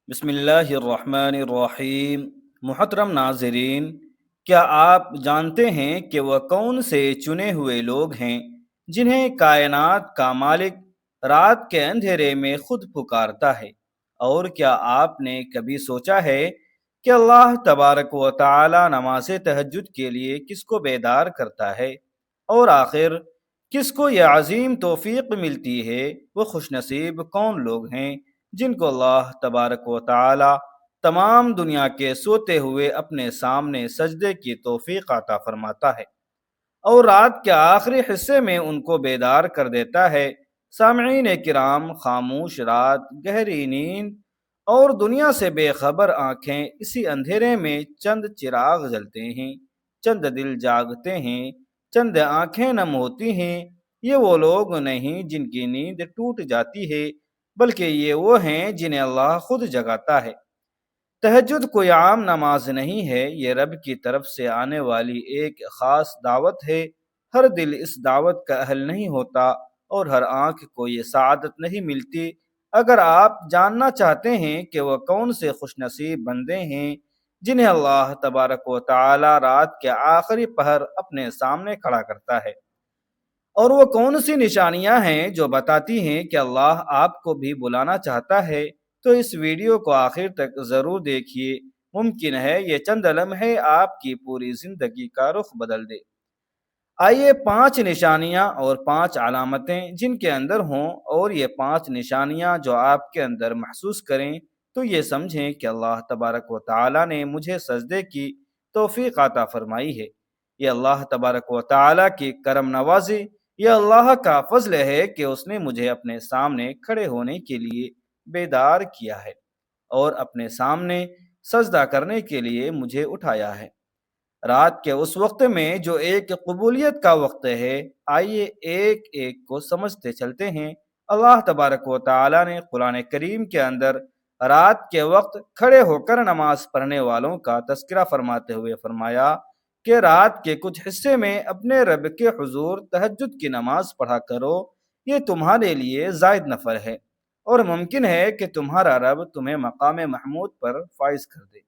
بسم اللہ الرحمن الرحیم۔ محترم ناظرین، کیا آپ جانتے ہیں کہ وہ کون سے چنے ہوئے لوگ ہیں جنہیں کائنات کا مالک رات کے اندھیرے میں خود پکارتا ہے؟ اور کیا آپ نے کبھی سوچا ہے کہ اللہ تبارک و تعالی نماز تہجد کے لیے کس کو بیدار کرتا ہے؟ اور آخر کس کو یہ عظیم توفیق ملتی ہے؟ وہ خوش نصیب کون لوگ ہیں جن کو اللہ تبارک و تعالی تمام دنیا کے سوتے ہوئے اپنے سامنے سجدے کی توفیق عطا فرماتا ہے اور رات کے آخری حصے میں ان کو بیدار کر دیتا ہے؟ سامعین کرام، خاموش رات، گہری نیند اور دنیا سے بے خبر آنکھیں، اسی اندھیرے میں چند چراغ جلتے ہیں، چند دل جاگتے ہیں، چند آنکھیں نم ہوتی ہیں۔ یہ وہ لوگ نہیں جن کی نیند ٹوٹ جاتی ہے، بلکہ یہ وہ ہیں جنہیں اللہ خود جگاتا ہے۔ تہجد کوئی عام نماز نہیں ہے، یہ رب کی طرف سے آنے والی ایک خاص دعوت ہے۔ ہر دل اس دعوت کا اہل نہیں ہوتا اور ہر آنکھ کو یہ سعادت نہیں ملتی۔ اگر آپ جاننا چاہتے ہیں کہ وہ کون سے خوش نصیب بندے ہیں جنہیں اللہ تبارک و تعالی رات کے آخری پہر اپنے سامنے کھڑا کرتا ہے، اور وہ کون سی نشانیاں ہیں جو بتاتی ہیں کہ اللہ آپ کو بھی بلانا چاہتا ہے، تو اس ویڈیو کو آخر تک ضرور دیکھیے۔ ممکن ہے یہ چند لمحے آپ کی پوری زندگی کا رخ بدل دے۔ آئیے 5 نشانیاں اور 5 علامتیں جن کے اندر ہوں، اور یہ 5 نشانیاں جو آپ کے اندر محسوس کریں تو یہ سمجھیں کہ اللہ تبارک و تعالی نے مجھے سجدے کی توفیق عطا فرمائی ہے۔ یہ اللہ تبارک و تعالی کی کرم نوازی، یہ اللہ کا فضل ہے کہ اس نے مجھے اپنے سامنے کھڑے ہونے کے لیے بیدار کیا ہے اور اپنے سامنے سجدہ کرنے کے لیے مجھے اٹھایا ہے۔ رات کے اس وقت میں جو ایک قبولیت کا وقت ہے، آئیے ایک ایک کو سمجھتے چلتے ہیں۔ اللہ تبارک و تعالی نے قرآن کریم کے اندر رات کے وقت کھڑے ہو کر نماز پڑھنے والوں کا تذکرہ فرماتے ہوئے فرمایا کہ رات کے کچھ حصے میں اپنے رب کے حضور تہجد کی نماز پڑھا کرو، یہ تمہارے لیے زائد نفر ہے، اور ممکن ہے کہ تمہارا رب تمہیں مقام محمود پر فائز کر دے۔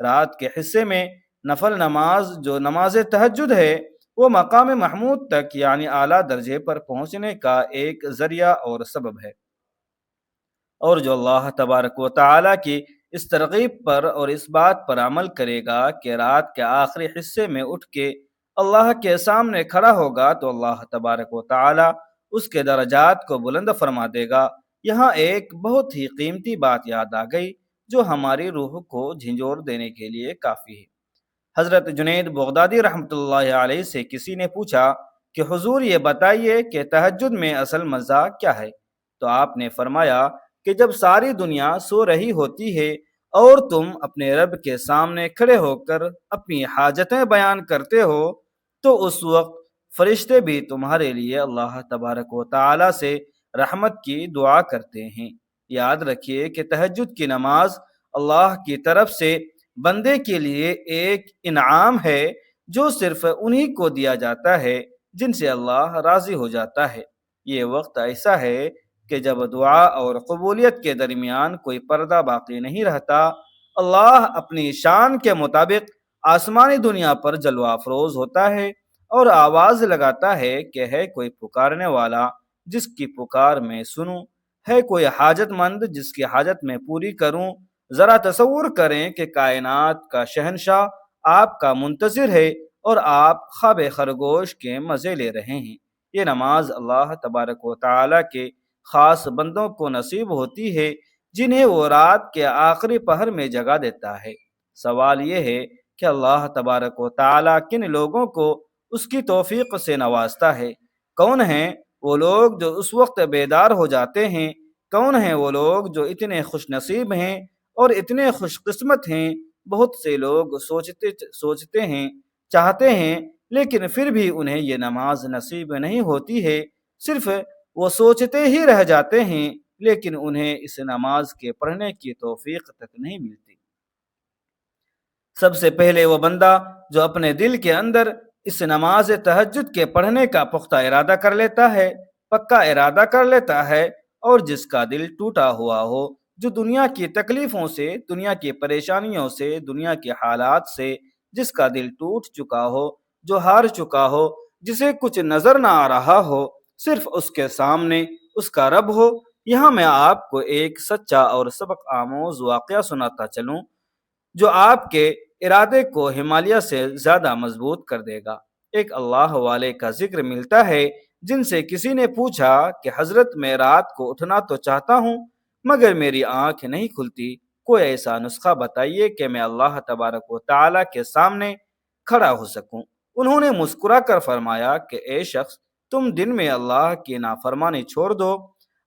رات کے حصے میں نفل نماز جو نماز تہجد ہے، وہ مقام محمود تک یعنی اعلیٰ درجے پر پہنچنے کا ایک ذریعہ اور سبب ہے، اور جو اللہ تبارک و تعالی کی اس ترغیب پر اور اس بات پر عمل کرے گا کہ رات کے آخری حصے میں اٹھ کے اللہ کے سامنے کھڑا ہوگا تو اللہ تبارک و تعالی اس کے درجات کو بلند فرما دے گا۔ یہاں ایک بہت ہی قیمتی بات یاد آ گئی جو ہماری روح کو جھنجھوڑ دینے کے لیے کافی ہے۔ حضرت جنید بغدادی رحمۃ اللہ علیہ سے کسی نے پوچھا کہ حضور یہ بتائیے کہ تہجد میں اصل مزہ کیا ہے؟ تو آپ نے فرمایا کہ جب ساری دنیا سو رہی ہوتی ہے اور تم اپنے رب کے سامنے کھڑے ہو کر اپنی حاجتیں بیان کرتے ہو، تو اس وقت فرشتے بھی تمہارے لیے اللہ تبارک و تعالی سے رحمت کی دعا کرتے ہیں۔ یاد رکھیے کہ تہجد کی نماز اللہ کی طرف سے بندے کے لیے ایک انعام ہے جو صرف انہی کو دیا جاتا ہے جن سے اللہ راضی ہو جاتا ہے۔ یہ وقت ایسا ہے کہ جب دعا اور قبولیت کے درمیان کوئی پردہ باقی نہیں رہتا، اللہ اپنی شان کے مطابق آسمانی دنیا پر جلوہ افروز ہوتا ہے اور آواز لگاتا ہے کہ ہے کوئی پکارنے والا جس کی پکار میں سنوں، ہے کوئی حاجت مند جس کی حاجت میں پوری کروں۔ ذرا تصور کریں کہ کائنات کا شہنشاہ آپ کا منتظر ہے اور آپ خواب خرگوش کے مزے لے رہے ہیں۔ یہ نماز اللہ تبارک و تعالی کے خاص بندوں کو نصیب ہوتی ہے جنہیں وہ رات کے آخری پہر میں جگا دیتا ہے۔ سوال یہ ہے کہ اللہ تبارک و تعالی کن لوگوں کو اس کی توفیق سے نوازتا ہے؟ کون ہیں وہ لوگ جو اس وقت بیدار ہو جاتے ہیں؟ کون ہیں وہ لوگ جو اتنے خوش نصیب ہیں اور اتنے خوش قسمت ہیں؟ بہت سے لوگ سوچتے ہیں، چاہتے ہیں، لیکن پھر بھی انہیں یہ نماز نصیب نہیں ہوتی ہے۔ صرف وہ سوچتے ہی رہ جاتے ہیں، لیکن انہیں اس نماز کے پڑھنے کی توفیق تک نہیں ملتی۔ سب سے پہلے وہ بندہ جو اپنے دل کے اندر اس نماز تہجد کے پڑھنے کا پختہ ارادہ کر لیتا ہے، پکا ارادہ کر لیتا ہے، اور جس کا دل ٹوٹا ہوا ہو جو دنیا کی تکلیفوں سے، دنیا کی پریشانیوں سے، دنیا کے حالات سے جس کا دل ٹوٹ چکا ہو، جو ہار چکا ہو، جسے کچھ نظر نہ آ رہا ہو، صرف اس کے سامنے اس کا رب ہو۔ یہاں میں آپ کو ایک سچا اور سبق آموز واقعہ سناتا چلوں جو آپ کے ارادے کو ہمالیہ سے زیادہ مضبوط کر دے گا۔ ایک اللہ والے کا ذکر ملتا ہے جن سے کسی نے پوچھا کہ حضرت میں رات کو اٹھنا تو چاہتا ہوں مگر میری آنکھ نہیں کھلتی، کوئی ایسا نسخہ بتائیے کہ میں اللہ تبارک و تعالی کے سامنے کھڑا ہو سکوں۔ انہوں نے مسکرا کر فرمایا کہ اے شخص، تم دن میں اللہ کی نافرمانی چھوڑ دو،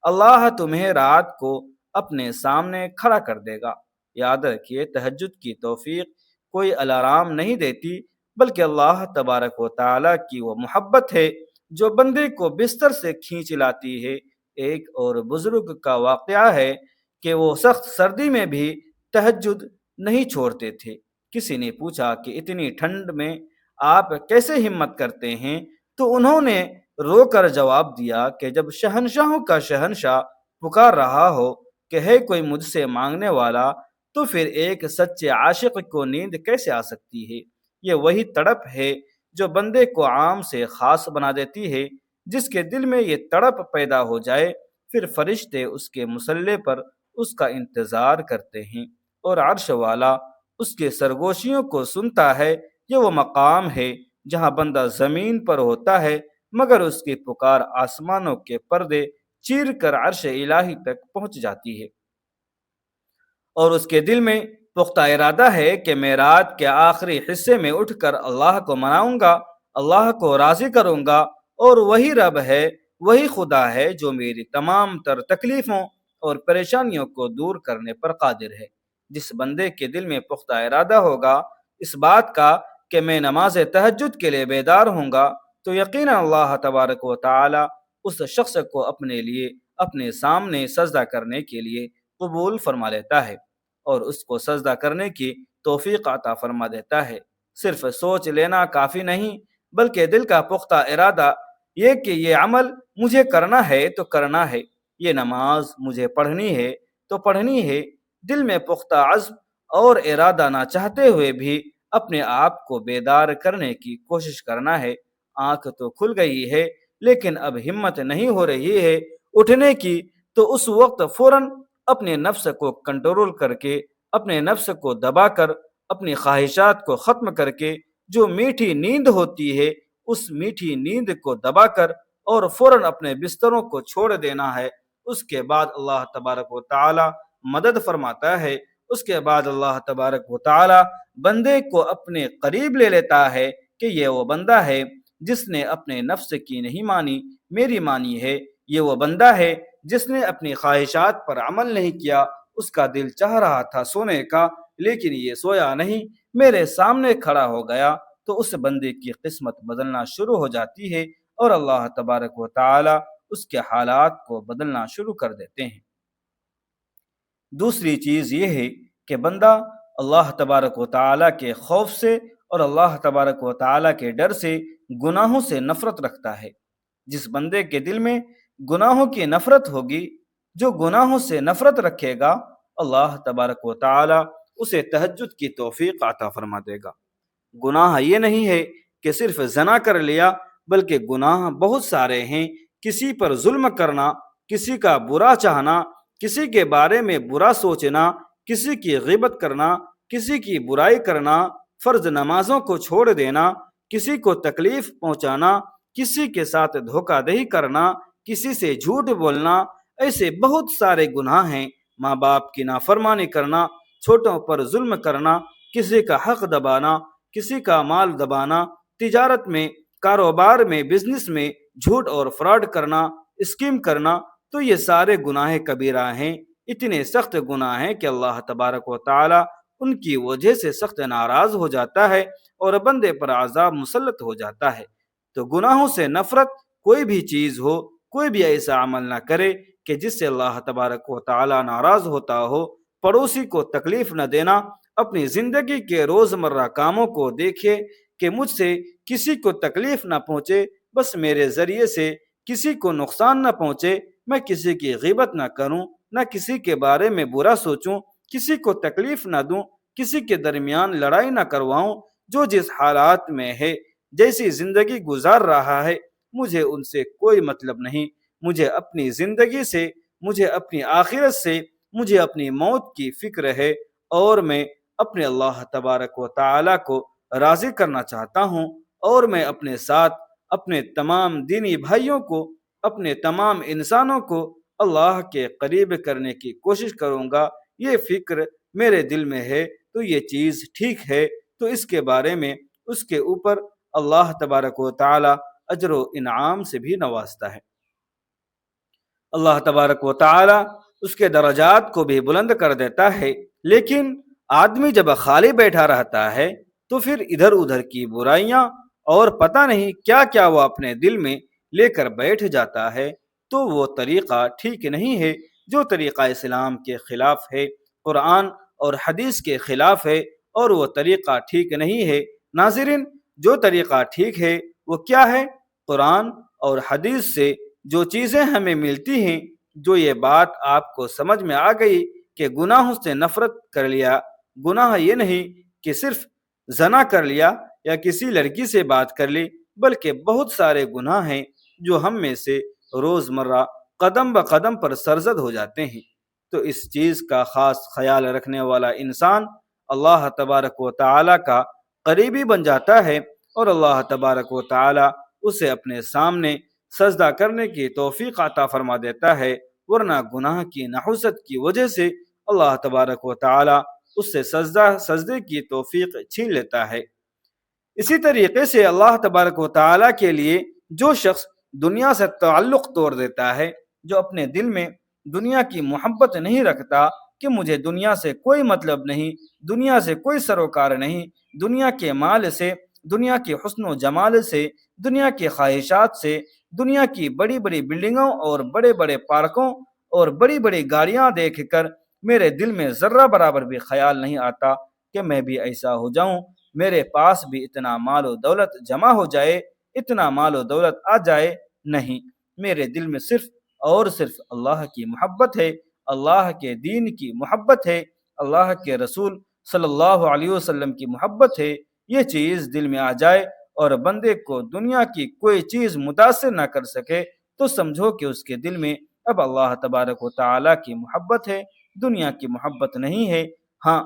اللہ تمہیں رات کو اپنے سامنے کھڑا کر دے گا۔ یاد رکھیے، تہجد کی توفیق کوئی الارام نہیں دیتی، بلکہ اللہ تبارک و تعالی کی وہ محبت ہے جو بندے کو بستر سے کھینچ لاتی ہے۔ ایک اور بزرگ کا واقعہ ہے کہ وہ سخت سردی میں بھی تہجد نہیں چھوڑتے تھے۔ کسی نے پوچھا کہ اتنی ٹھنڈ میں آپ کیسے ہمت کرتے ہیں؟ تو انہوں نے رو کر جواب دیا کہ جب شہنشاہوں کا شہنشاہ پکار رہا ہو کہ ہے کوئی مجھ سے مانگنے والا، تو پھر ایک سچے عاشق کو نیند کیسے آ سکتی ہے؟ یہ وہی تڑپ ہے جو بندے کو عام سے خاص بنا دیتی ہے۔ جس کے دل میں یہ تڑپ پیدا ہو جائے، پھر فرشتے اس کے مصلے پر اس کا انتظار کرتے ہیں اور عرش والا اس کے سرگوشیوں کو سنتا ہے۔ یہ وہ مقام ہے جہاں بندہ زمین پر ہوتا ہے مگر اس کی پکار آسمانوں کے پردے چیر کر عرش الہی تک پہنچ جاتی ہے، اور اس کے دل میں پختہ ارادہ ہے کہ میں رات کے آخری حصے میں اٹھ کر اللہ کو مناؤں گا، اللہ کو راضی کروں گا، اور وہی رب ہے، وہی خدا ہے جو میری تمام تر تکلیفوں اور پریشانیوں کو دور کرنے پر قادر ہے۔ جس بندے کے دل میں پختہ ارادہ ہوگا اس بات کا کہ میں نماز تہجد کے لیے بیدار ہوں گا، تو یقینا اللہ تبارک و تعالی اس شخص کو اپنے لیے اپنے سامنے سجدہ کرنے کے لیے قبول فرما لیتا ہے اور اس کو سجدہ کرنے کی توفیق عطا فرما دیتا ہے۔ صرف سوچ لینا کافی نہیں، بلکہ دل کا پختہ ارادہ یہ کہ یہ عمل مجھے کرنا ہے تو کرنا ہے، یہ نماز مجھے پڑھنی ہے تو پڑھنی ہے۔ دل میں پختہ عزم اور ارادہ نہ چاہتے ہوئے بھی اپنے آپ کو بیدار کرنے کی کوشش کرنا ہے۔ آنکھ تو کھل گئی ہے لیکن اب ہمت نہیں ہو رہی ہے اٹھنے کی، تو اس وقت فوراً اپنے نفس کو کنٹرول کر کے، اپنے نفس کو دبا کر، اپنی خواہشات کو ختم کر کے جو میٹھی نیند ہوتی ہے اس میٹھی نیند کو دبا کر اور فوراً اپنے بستروں کو چھوڑ دینا ہے۔ اس کے بعد اللہ تبارک و تعالی مدد فرماتا ہے، اس کے بعد اللہ تبارک و تعالی بندے کو اپنے قریب لے لیتا ہے کہ یہ وہ بندہ ہے جس نے اپنے نفس کی نہیں مانی، میری مانی ہے۔ یہ وہ بندہ ہے جس نے اپنی خواہشات پر عمل نہیں کیا، اس کا دل چاہ رہا تھا سونے کا لیکن یہ سویا نہیں، میرے سامنے کھڑا ہو گیا۔ تو اس بندے کی قسمت بدلنا شروع ہو جاتی ہے اور اللہ تبارک و تعالی اس کے حالات کو بدلنا شروع کر دیتے ہیں۔ دوسری چیز یہ ہے کہ بندہ اللہ تبارک و تعالی کے خوف سے اور اللہ تبارک و تعالی کے ڈر سے گناہوں سے نفرت رکھتا ہے۔ جس بندے کے دل میں گناہوں کی نفرت ہوگی، جو گناہوں سے نفرت رکھے گا، اللہ تبارک و تعالی اسے تہجد کی توفیق عطا فرما دے گا۔ گناہ یہ نہیں ہے کہ صرف زنا کر لیا، بلکہ گناہ بہت سارے ہیں۔ کسی پر ظلم کرنا، کسی کا برا چاہنا، کسی کے بارے میں برا سوچنا، کسی کی غیبت کرنا، کسی کی برائی کرنا، فرض نمازوں کو چھوڑ دینا، کسی کو تکلیف پہنچانا، کسی کے ساتھ دھوکہ دہی کرنا، کسی سے جھوٹ بولنا، ایسے بہت سارے گناہ ہیں۔ ماں باپ کی نافرمانی کرنا، چھوٹوں پر ظلم کرنا، کسی کا حق دبانا، کسی کا مال دبانا، تجارت میں، کاروبار میں، بزنس میں جھوٹ اور فراڈ کرنا، اسکیم کرنا، تو یہ سارے گناہ کبیرہ ہیں۔ اتنے سخت گناہ ہیں کہ اللہ تبارک و تعالی ان کی وجہ سے سخت ناراض ہو جاتا ہے اور بندے پر عذاب مسلط ہو جاتا ہے۔ تو گناہوں سے نفرت کوئی بھی چیز ہو، کوئی بھی ایسا عمل نہ کرے کہ جس سے اللہ تبارک و تعالی ناراض ہوتا ہو۔ پڑوسی کو تکلیف نہ دینا، اپنی زندگی کے روزمرہ کاموں کو دیکھے کہ مجھ سے کسی کو تکلیف نہ پہنچے، بس میرے ذریعے سے کسی کو نقصان نہ پہنچے، میں کسی کی غیبت نہ کروں، نہ کسی کے بارے میں برا سوچوں، کسی کو تکلیف نہ دوں، کسی کے درمیان لڑائی نہ کرواؤں۔ جو جس حالات میں ہے، جیسی زندگی گزار رہا ہے، مجھے ان سے کوئی مطلب نہیں۔ مجھے اپنی زندگی سے، مجھے اپنی آخرت سے، مجھے اپنی موت کی فکر ہے، اور میں اپنے اللہ تبارک و تعالی کو راضی کرنا چاہتا ہوں، اور میں اپنے ساتھ اپنے تمام دینی بھائیوں کو، اپنے تمام انسانوں کو اللہ کے قریب کرنے کی کوشش کروں گا۔ یہ فکر میرے دل میں ہے تو یہ چیز ٹھیک ہے، تو اس کے بارے میں اس کے اوپر اللہ تبارک و تعالی اجر و انعام سے بھی نوازتا ہے۔ اللہ تبارک و تعالی اس کے درجات کو بھی بلند کر دیتا ہے، لیکن آدمی جب خالی بیٹھا رہتا ہے تو پھر ادھر ادھر کی برائیاں اور پتہ نہیں کیا کیا وہ اپنے دل میں لے کر بیٹھ جاتا ہے، تو وہ طریقہ ٹھیک نہیں ہے۔ جو طریقہ اسلام کے خلاف ہے، قرآن اور حدیث کے خلاف ہے، اور وہ طریقہ ٹھیک نہیں ہے۔ ناظرین، جو طریقہ ٹھیک ہے وہ کیا ہے؟ قرآن اور حدیث سے جو چیزیں ہمیں ملتی ہیں، جو یہ بات آپ کو سمجھ میں آ گئی کہ گناہوں سے نفرت کر لیا۔ گناہ یہ نہیں کہ صرف زنا کر لیا یا کسی لڑکی سے بات کر لی، بلکہ بہت سارے گناہ ہیں جو ہم میں سے روزمرہ قدم بقدم پر سرزد ہو جاتے ہیں۔ تو اس چیز کا خاص خیال رکھنے والا انسان اللہ تبارک و تعالی کا قریبی بن جاتا ہے، اور اللہ تبارک و تعالی اسے اپنے سامنے سجدہ کرنے کی توفیق عطا فرما دیتا ہے، ورنہ گناہ کی نحوست کی وجہ سے اللہ تبارک و تعالی اس سے سجدے کی توفیق چھین لیتا ہے۔ اسی طریقے سے اللہ تبارک و تعالی کے لیے جو شخص دنیا سے تعلق توڑ دیتا ہے، جو اپنے دل میں دنیا کی محبت نہیں رکھتا کہ مجھے دنیا سے کوئی مطلب نہیں، دنیا سے کوئی سروکار نہیں، دنیا کے مال سے، دنیا کے حسن و جمال سے، دنیا کی خواہشات سے، دنیا کی بڑی بڑی بلڈنگوں اور بڑے بڑے پارکوں اور بڑی بڑی گاڑیاں دیکھ کر میرے دل میں ذرہ برابر بھی خیال نہیں آتا کہ میں بھی ایسا ہو جاؤں، میرے پاس بھی اتنا مال و دولت جمع ہو جائے، اتنا مال و دولت آ جائے۔ نہیں، میرے دل میں صرف اور صرف اللہ کی محبت ہے، اللہ کے دین کی محبت ہے، اللہ کے رسول صلی اللہ علیہ وسلم کی محبت ہے۔ یہ چیز دل میں آ جائے اور بندے کو دنیا کی کوئی چیز متاثر نہ کر سکے، تو سمجھو کہ اس کے دل میں اب اللہ تبارک و تعالی کی محبت ہے، دنیا کی محبت نہیں ہے۔ ہاں،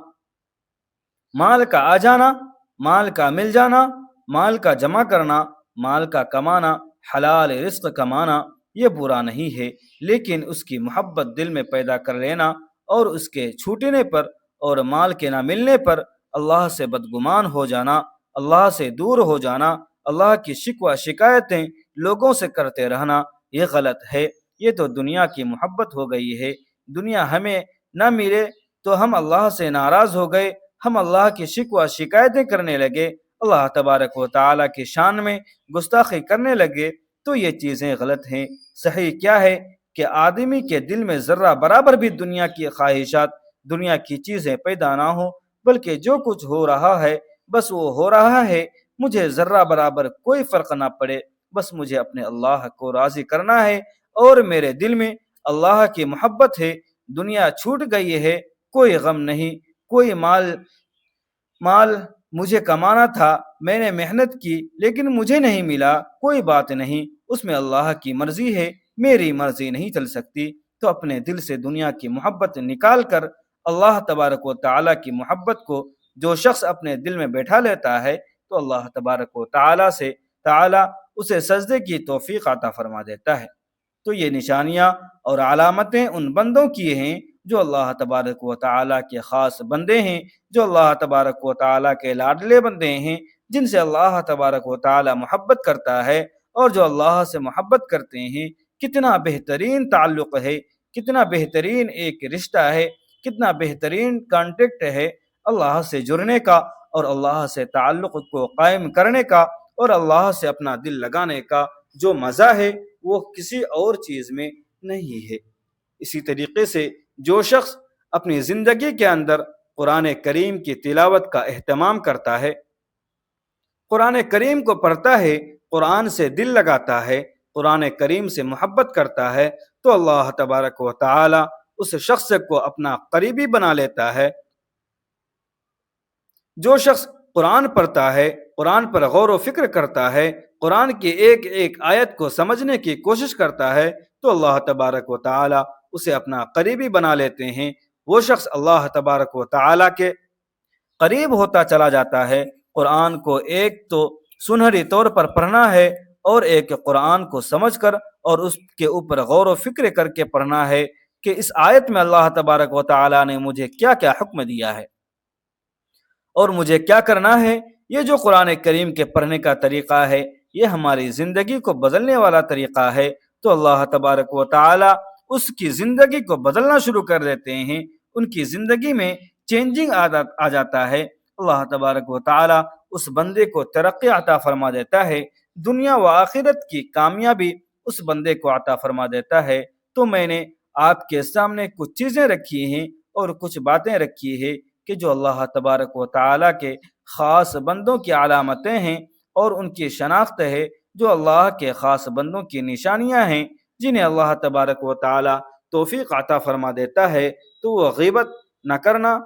مال کا آ جانا، مال کا مل جانا، مال کا جمع کرنا، مال کا کمانا، حلال رزق کمانا، یہ برا نہیں ہے، لیکن اس کی محبت دل میں پیدا کر لینا اور اس کے چھوٹنے پر اور مال کے نہ ملنے پر اللہ سے بدگمان ہو جانا، اللہ سے دور ہو جانا، اللہ کی شکوہ شکایتیں لوگوں سے کرتے رہنا، یہ غلط ہے۔ یہ تو دنیا کی محبت ہو گئی ہے۔ دنیا ہمیں نہ ملے تو ہم اللہ سے ناراض ہو گئے، ہم اللہ کی شکوہ شکایتیں کرنے لگے، اللہ تبارک و تعالیٰ کی شان میں گستاخی کرنے لگے، تو یہ چیزیں غلط ہیں۔ صحیح کیا ہے کہ آدمی کے دل میں ذرہ برابر بھی دنیا کی خواہشات، دنیا کی چیزیں پیدا نہ ہوں، بلکہ جو کچھ ہو رہا ہے بس وہ ہو رہا ہے، مجھے ذرہ برابر کوئی فرق نہ پڑے، بس مجھے اپنے اللہ کو راضی کرنا ہے، اور میرے دل میں اللہ کی محبت ہے۔ دنیا چھوٹ گئی ہے، کوئی غم نہیں، کوئی مال مجھے کمانا تھا، میں نے محنت کی لیکن مجھے نہیں ملا، کوئی بات نہیں، اس میں اللہ کی مرضی ہے، میری مرضی نہیں چل سکتی۔ تو اپنے دل سے دنیا کی محبت نکال کر اللہ تبارک و تعالیٰ کی محبت کو جو شخص اپنے دل میں بیٹھا لیتا ہے، تو اللہ تبارک و تعالیٰ اسے سجدے کی توفیق عطا فرما دیتا ہے۔ تو یہ نشانیاں اور علامتیں ان بندوں کی ہیں جو اللہ تبارک و تعالیٰ کے خاص بندے ہیں، جو اللہ تبارک و تعالیٰ کے لاڈلے بندے ہیں، جن سے اللہ تبارک و تعالیٰ محبت کرتا ہے، اور جو اللہ سے محبت کرتے ہیں، کتنا بہترین تعلق ہے، کتنا بہترین ایک رشتہ ہے، کتنا بہترین کانٹیکٹ ہے اللہ سے جڑنے کا، اور اللہ سے تعلق کو قائم کرنے کا، اور اللہ سے اپنا دل لگانے کا جو مزہ ہے وہ کسی اور چیز میں نہیں ہے۔ اسی طریقے سے جو شخص اپنی زندگی کے اندر قرآن کریم کی تلاوت کا اہتمام کرتا ہے، قرآن کریم کو پڑھتا ہے، قرآن سے دل لگاتا ہے، قرآن کریم سے محبت کرتا ہے، تو اللہ تبارک و تعالی اس شخص کو اپنا قریبی بنا لیتا ہے۔ جو شخص قرآن پڑھتا ہے، قرآن پر غور و فکر کرتا ہے، قرآن کی ایک ایک آیت کو سمجھنے کی کوشش کرتا ہے، تو اللہ تبارک و تعالی اسے اپنا قریبی بنا لیتے ہیں۔ وہ شخص اللہ تبارک و تعالی کے قریب ہوتا چلا جاتا ہے۔ قرآن کو ایک تو سنہری طور پر پڑھنا ہے، اور ایک قرآن کو سمجھ کر اور اس کے اوپر غور و فکر کر کے پڑھنا ہے کہ اس آیت میں اللہ تبارک و تعالی نے مجھے کیا کیا حکم دیا ہے اور مجھے کیا کرنا ہے۔ یہ جو قرآن کریم کے پڑھنے کا طریقہ ہے، یہ ہماری زندگی کو بدلنے والا طریقہ ہے۔ تو اللہ تبارک و تعالی اس کی زندگی کو بدلنا شروع کر دیتے ہیں، ان کی زندگی میں چینجنگ آ جاتا ہے۔ اللہ تبارک و تعالی اس بندے کو ترقی عطا فرما دیتا ہے، دنیا و آخرت کی کامیابی اس بندے کو عطا فرما دیتا ہے۔ تو میں نے آپ کے سامنے کچھ چیزیں رکھی ہیں اور کچھ باتیں رکھی ہیں کہ جو اللہ تبارک و تعالی کے خاص بندوں کی علامتیں ہیں اور ان کی شناخت ہے، جو اللہ کے خاص بندوں کی نشانیاں ہیں، جنہیں اللہ تبارک و تعالی توفیق عطا فرما دیتا ہے۔ تو وہ غیبت نہ کرنا،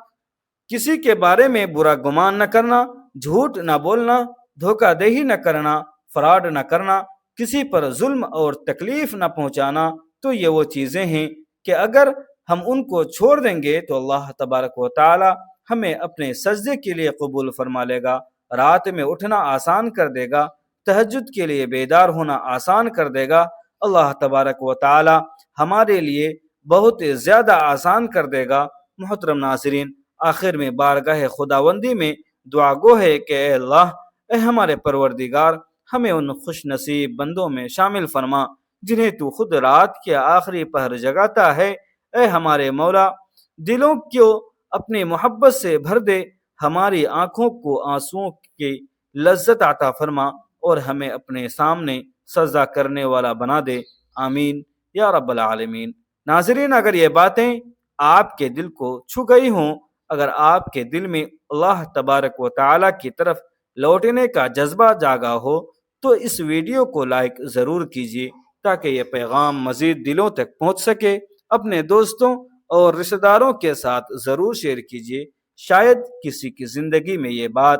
کسی کے بارے میں برا گمان نہ کرنا، جھوٹ نہ بولنا، دھوکہ دہی نہ کرنا، فراڈ نہ کرنا، کسی پر ظلم اور تکلیف نہ پہنچانا۔ تو یہ وہ چیزیں ہیں کہ اگر ہم ان کو چھوڑ دیں گے تو اللہ تبارک و تعالی ہمیں اپنے سجدے کے لیے قبول فرما لے گا، رات میں اٹھنا آسان کر دے گا، تہجد کے لیے بیدار ہونا آسان کر دے گا۔ اللہ تبارک و تعالی ہمارے لیے بہت زیادہ آسان کر دے گا۔ محترم ناظرین، آخر میں بارگاہ خداوندی میں دعا گو ہے کہ اے اللہ، اے ہمارے پروردگار، ہمیں ان خوش نصیب بندوں میں شامل فرما جنہیں تو خود رات کے آخری پہر جگاتا ہے۔ اے ہمارے مولا، دلوں کو اپنی محبت سے بھر دے، ہماری آنکھوں کو آنسوؤں کی لذت عطا فرما اور ہمیں اپنے سامنے سجدہ کرنے والا بنا دے۔ آمین یا رب العالمین۔ ناظرین، اگر یہ باتیں آپ کے دل کو چھو گئی ہوں، اگر آپ کے دل میں اللہ تبارک و تعالی کی طرف لوٹنے کا جذبہ جاگا ہو، تو اس ویڈیو کو لائک ضرور کیجیے تاکہ یہ پیغام مزید دلوں تک پہنچ سکے۔ اپنے دوستوں اور رشتہ داروں کے ساتھ ضرور شیئر کیجیے، شاید کسی کی زندگی میں یہ بات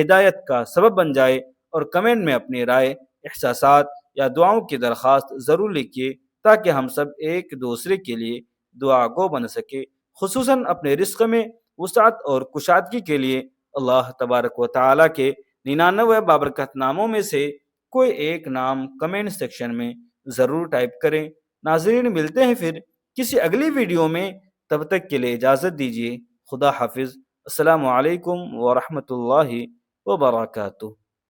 ہدایت کا سبب بن جائے۔ اور کمنٹ میں اپنی رائے، احساسات یا دعاؤں کی درخواست ضرور لکھیے تاکہ ہم سب ایک دوسرے کے لیے دعا گو بن سکے، خصوصاً اپنے رزق میں وسعت اور کشادگی کے لیے۔ اللہ تبارک و تعالیٰ کے 99 بابرکت ناموں میں سے کوئی ایک نام کمنٹ سیکشن میں ضرور ٹائپ کریں۔ ناظرین، ملتے ہیں پھر کسی اگلی ویڈیو میں، تب تک کے لیے اجازت دیجیے۔ خدا حافظ۔ السلام علیکم ورحمۃ اللہ وبرکاتہ۔